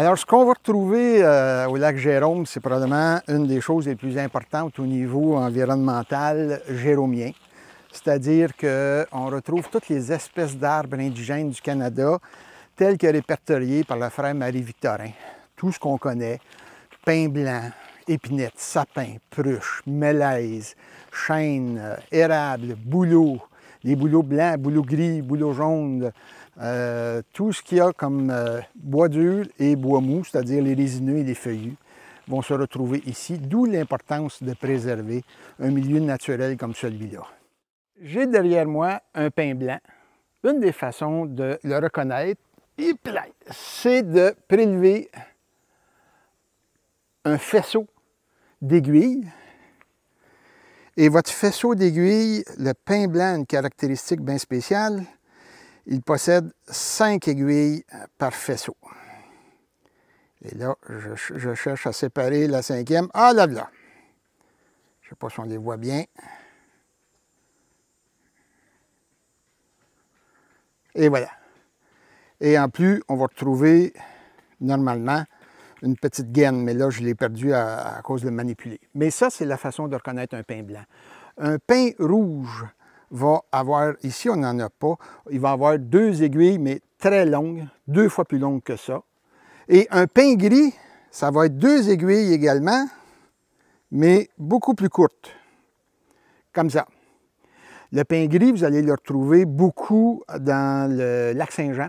Alors, ce qu'on va retrouver au lac Jérôme, c'est probablement une des choses les plus importantes au niveau environnemental jérômien. C'est-à-dire qu'on retrouve toutes les espèces d'arbres indigènes du Canada telles que répertoriées par le frère Marie-Victorin. Tout ce qu'on connaît, pin blanc, épinette, sapin, pruche, mélèze, chêne, érable, bouleau, les bouleaux blancs, bouleaux gris, bouleaux jaunes, tout ce qu'il y a comme bois dur et bois mou, c'est-à-dire les résineux et les feuillus, vont se retrouver ici, d'où l'importance de préserver un milieu naturel comme celui-là. J'ai derrière moi un pin blanc. Une des façons de le reconnaître, c'est de prélever un faisceau d'aiguilles. Et votre faisceau d'aiguilles, le pin blanc a une caractéristique bien spéciale. Il possède 5 aiguilles par faisceau. Et là, je cherche à séparer la 5e. Ah, là, là! Je ne sais pas si on les voit bien. Et voilà. Et en plus, on va retrouver normalement une petite gaine, mais là, je l'ai perdue à cause de manipuler. Mais ça, c'est la façon de reconnaître un pin blanc. Un pin rouge va avoir, ici on n'en a pas, il va avoir 2 aiguilles, mais très longues, 2 fois plus longues que ça. Et un pin gris, ça va être 2 aiguilles également, mais beaucoup plus courtes, comme ça. Le pin gris, vous allez le retrouver beaucoup dans le lac Saint-Jean,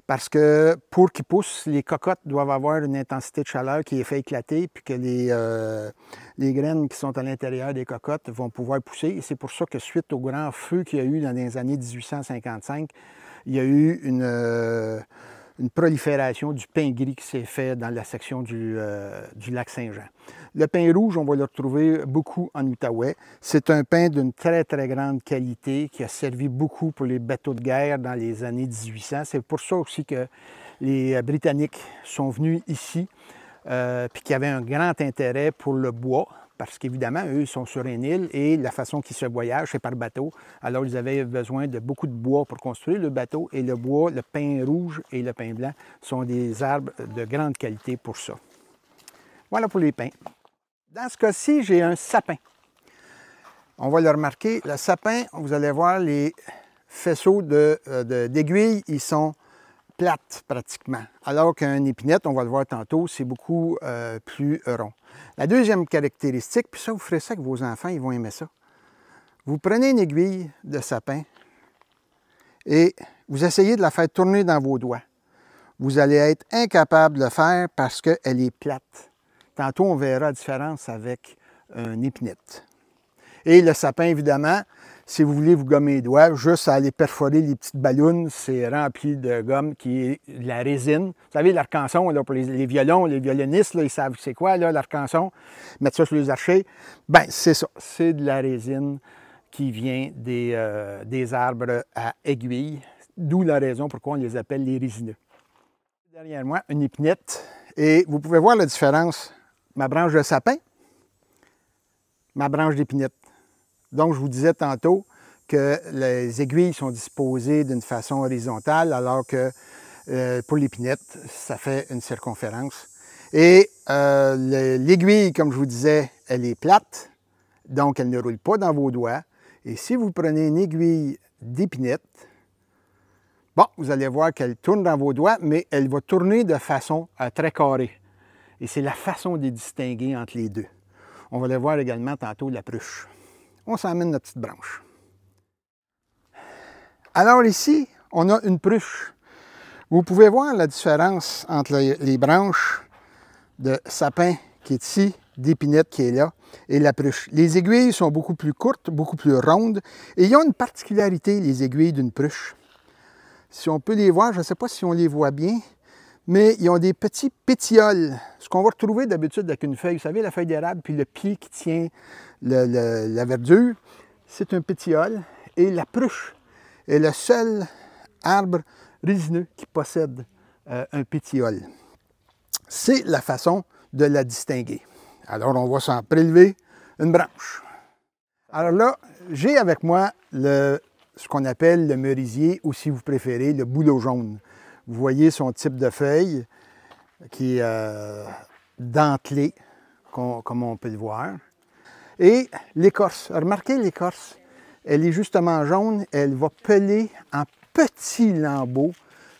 parce que pour qu'il pousse, les cocottes doivent avoir une intensité de chaleur qui les fait éclater, puis que les graines qui sont à l'intérieur des cocottes vont pouvoir pousser. Et c'est pour ça que suite au grand feu qu'il y a eu dans les années 1855, il y a eu une prolifération du pin gris qui s'est fait dans la section du lac Saint-Jean. Le pin rouge, on va le retrouver beaucoup en Outaouais. C'est un pin d'une très, très grande qualité qui a servi beaucoup pour les bateaux de guerre dans les années 1800. C'est pour ça aussi que les Britanniques sont venus ici, puis qu'il y avait un grand intérêt pour le bois, parce qu'évidemment, eux, ils sont sur une île et la façon qu'ils se voyagent, c'est par bateau. Alors, ils avaient besoin de beaucoup de bois pour construire le bateau, et le bois, le pin rouge et le pin blanc sont des arbres de grande qualité pour ça. Voilà pour les pins. Dans ce cas-ci, j'ai un sapin. On va le remarquer, le sapin, vous allez voir, les faisceaux d'aiguilles, ils sont plates pratiquement. Alors qu'un épinette, on va le voir tantôt, c'est beaucoup plus rond. La deuxième caractéristique, puis ça, vous ferez ça avec vos enfants, ils vont aimer ça. Vous prenez une aiguille de sapin et vous essayez de la faire tourner dans vos doigts. Vous allez être incapable de le faire parce qu'elle est plate. Tantôt, on verra la différence avec un épinette. Et le sapin, évidemment, si vous voulez vous gommer les doigts, juste à aller perforer les petites ballons, c'est rempli de gomme qui est de la résine. Vous savez, l'arcanson, là, pour les violons, les violonistes, là, ils savent c'est quoi, l'arcanson. Mettre ça sur les archers. Bien, c'est ça. C'est de la résine qui vient des arbres à aiguilles, d'où la raison pourquoi on les appelle les résineux. Derrière moi, une épinette. Et vous pouvez voir la différence. Ma branche de sapin, ma branche d'épinette. Donc, je vous disais tantôt que les aiguilles sont disposées d'une façon horizontale, alors que pour l'épinette, ça fait une circonférence. Et l'aiguille, comme je vous disais, elle est plate, donc elle ne roule pas dans vos doigts. Et si vous prenez une aiguille d'épinette, bon, vous allez voir qu'elle tourne dans vos doigts, mais elle va tourner de façon très carrée. Et c'est la façon de les distinguer entre les deux. On va le voir également tantôt la pruche. On s'emmène notre petite branche. Alors ici, on a une pruche. Vous pouvez voir la différence entre les branches de sapin qui est ici, d'épinette qui est là, et la pruche. Les aiguilles sont beaucoup plus courtes, beaucoup plus rondes, et ils ont une particularité, les aiguilles d'une pruche. Si on peut les voir, je ne sais pas si on les voit bien, mais ils ont des petits pétioles. Ce qu'on va retrouver d'habitude avec une feuille, vous savez, la feuille d'érable, puis le pied qui tient la verdure, c'est un pétiole. Et la pruche est le seul arbre résineux qui possède un pétiole. C'est la façon de la distinguer. Alors, on va s'en prélever une branche. Alors là, j'ai avec moi ce qu'on appelle le merisier, ou si vous préférez, le bouleau jaune. Vous voyez son type de feuille. qui est dentelé, comme on peut le voir. Et l'écorce, remarquez l'écorce, elle est justement jaune, elle va peler en petits lambeaux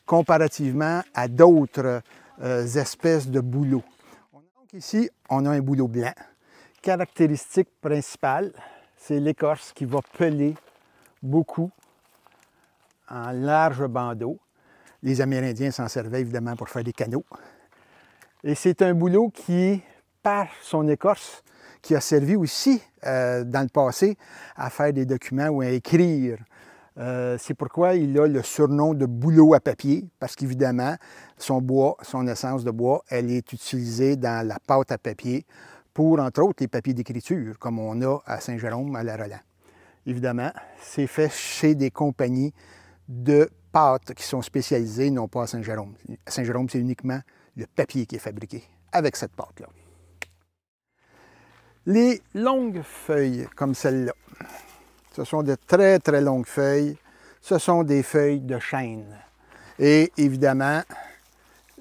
comparativement à d'autres espèces de bouleaux. Donc ici, on a un bouleau blanc. Caractéristique principale, c'est l'écorce qui va peler beaucoup en large bandeau. Les Amérindiens s'en servaient évidemment pour faire des canaux. Et c'est un bouleau qui, par son écorce, qui a servi aussi dans le passé à faire des documents ou à écrire. C'est pourquoi il a le surnom de bouleau à papier, parce qu'évidemment, son bois, son essence de bois, elle est utilisée dans la pâte à papier pour, entre autres, les papiers d'écriture, comme on a à Saint-Jérôme, à la Roland. Évidemment, c'est fait chez des compagnies de pâtes qui sont spécialisées, non pas à Saint-Jérôme. À Saint-Jérôme, c'est uniquement le papier qui est fabriqué avec cette pâte-là. Les longues feuilles comme celle-là, ce sont de très, très longues feuilles. Ce sont des feuilles de chêne. Et évidemment,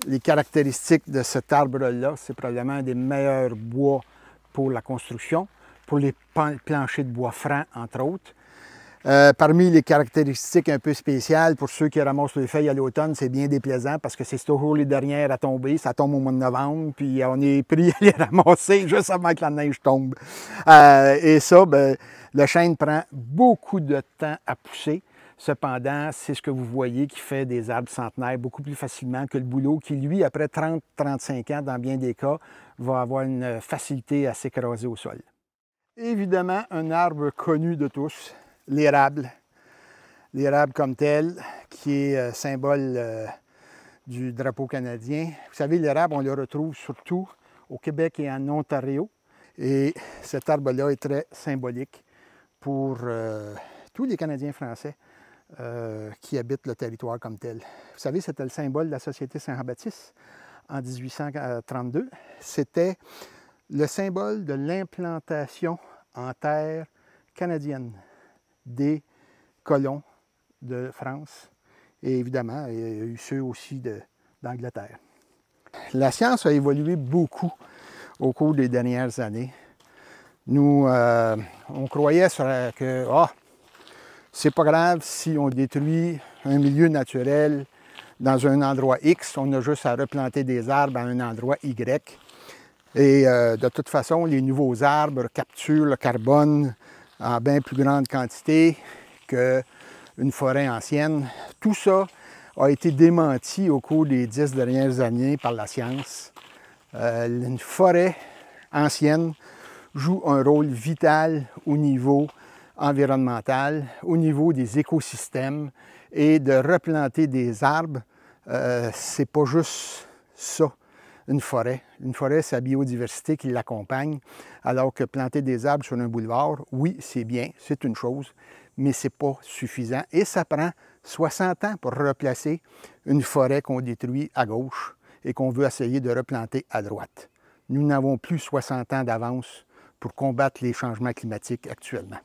les caractéristiques de cet arbre-là, c'est probablement un des meilleurs bois pour la construction, pour les planchers de bois franc, entre autres. Parmi les caractéristiques un peu spéciales, pour ceux qui ramassent les feuilles à l'automne, c'est bien déplaisant parce que c'est toujours les dernières à tomber. Ça tombe au mois de novembre, puis on est pris à les ramasser juste avant que la neige tombe. Et ça, ben, le chêne prend beaucoup de temps à pousser. Cependant, c'est ce que vous voyez qui fait des arbres centenaires beaucoup plus facilement que le bouleau qui, lui, après 30-35 ans, dans bien des cas, va avoir une facilité à s'écraser au sol. Évidemment, un arbre connu de tous, l'érable. L'érable comme tel, qui est symbole du drapeau canadien. Vous savez, l'érable, on le retrouve surtout au Québec et en Ontario. Et cet arbre-là est très symbolique pour tous les Canadiens français qui habitent le territoire comme tel. Vous savez, c'était le symbole de la Société Saint-Jean-Baptiste en 1832. C'était le symbole de l'implantation en terre canadienne des colons de France. Et évidemment, il y a eu ceux aussi d'Angleterre. La science a évolué beaucoup au cours des dernières années. Nous, on croyait que c'est pas grave si on détruit un milieu naturel dans un endroit X, on a juste à replanter des arbres à un endroit Y. Et de toute façon, les nouveaux arbres capturent le carbone en bien plus grande quantité qu'une forêt ancienne. Tout ça a été démenti au cours des 10 dernières années par la science. Une forêt ancienne joue un rôle vital au niveau environnemental, au niveau des écosystèmes, et de replanter des arbres, c'est pas juste ça, une forêt. Une forêt, c'est la biodiversité qui l'accompagne, alors que planter des arbres sur un boulevard, oui, c'est bien, c'est une chose, mais c'est pas suffisant. Et ça prend 60 ans pour replacer une forêt qu'on détruit à gauche et qu'on veut essayer de replanter à droite. Nous n'avons plus 60 ans d'avance pour combattre les changements climatiques actuellement.